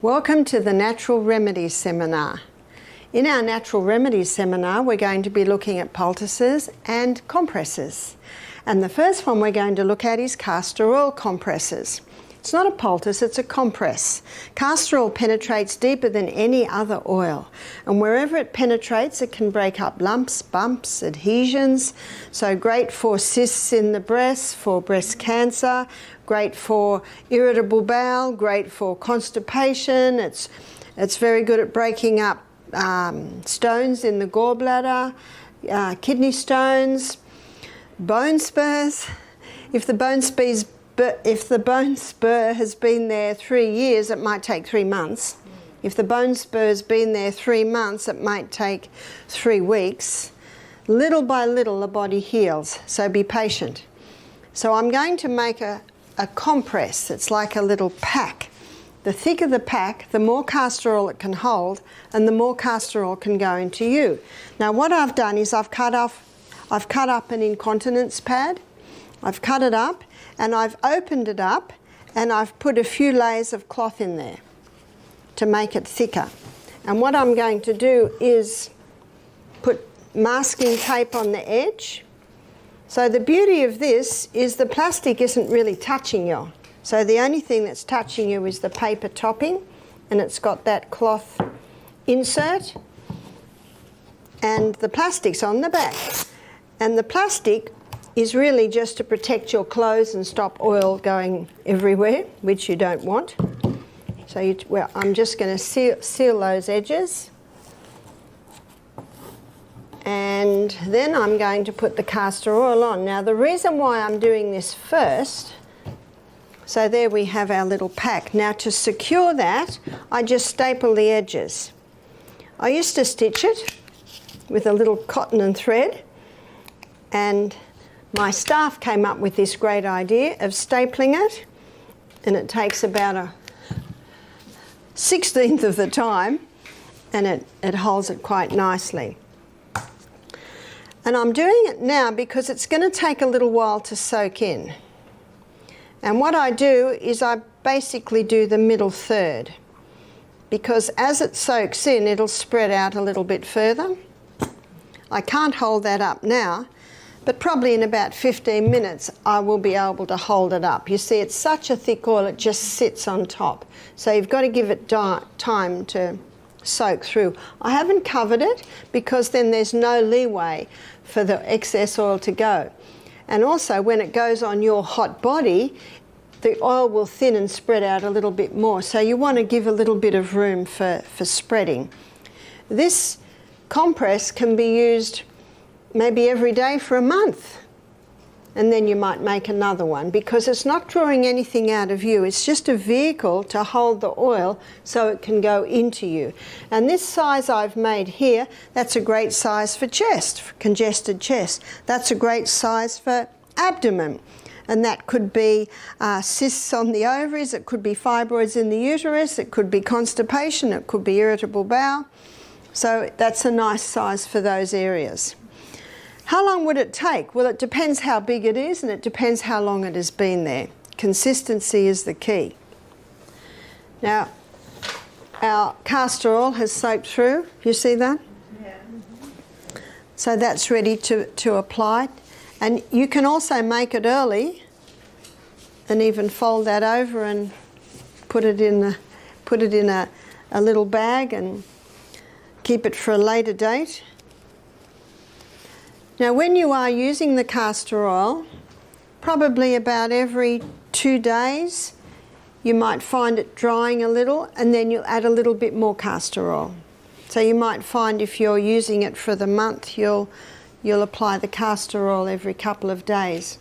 Welcome to the Natural Remedies Seminar. In our Natural Remedies Seminar, we're going to be looking at poultices and compresses. And the first one we're going to look at is castor oil compresses. It's not a poultice, it's a compress. Castor oil penetrates deeper than any other oil. And wherever it penetrates, it can break up lumps, bumps, adhesions. So great for cysts in the breast, for breast cancer, great for irritable bowel, great for constipation. It's very good at breaking up stones in the gallbladder, kidney stones, bone spurs. If the bone spur has been there 3 years, it might take 3 months. If the bone spur's been there 3 months, it might take 3 weeks. Little by little, the body heals, so be patient. So I'm going to make a compress. It's like a little pack. The thicker the pack, the more castor oil it can hold, and the more castor oil can go into you. Now what I've done is I've cut up an incontinence pad. I've cut it up and I've opened it up and I've put a few layers of cloth in there to make it thicker. And what I'm going to do is put masking tape on the edge. So the beauty of this is the plastic isn't really touching you. So the only thing that's touching you is the paper topping, and it's got that cloth insert, and the plastic's on the back. And the plastic is really just to protect your clothes and stop oil going everywhere, which you don't want. So I'm just going to seal those edges. And then I'm going to put the castor oil on. Now the reason why I'm doing this first, so there we have our little pack. Now to secure that, I just staple the edges. I used to stitch it with a little cotton and thread, and my staff came up with this great idea of stapling it, and it takes about a 1/16 of the time, and it holds it quite nicely. And I'm doing it now because it's going to take a little while to soak in. And what I do is I basically do the middle third, because as it soaks in, it'll spread out a little bit further. I can't hold that up now, but probably in about 15 minutes I will be able to hold it up. You see, it's such a thick oil, it just sits on top. So you've got to give it time to soak through. I haven't covered it because then there's no leeway for the excess oil to go. And also when it goes on your hot body, the oil will thin and spread out a little bit more. So you want to give a little bit of room for spreading. This compress can be used maybe every day for a month, and then you might make another one, because it's not drawing anything out of you. It's just a vehicle to hold the oil so it can go into you. And this size I've made here, that's a great size for chest, for congested chest. That's a great size for abdomen. And that could be cysts on the ovaries, it could be fibroids in the uterus, it could be constipation, it could be irritable bowel. So that's a nice size for those areas. How long would it take? Well, it depends how big it is, and it depends how long it has been there. Consistency is the key. Now, our castor oil has soaked through. You see that? Yeah. So that's ready to apply. And you can also make it early and even fold that over and put it in a little bag and keep it for a later date. Now when you are using the castor oil, probably about every 2 days, you might find it drying a little, and then you'll add a little bit more castor oil. So you might find if you're using it for the month, you'll apply the castor oil every couple of days.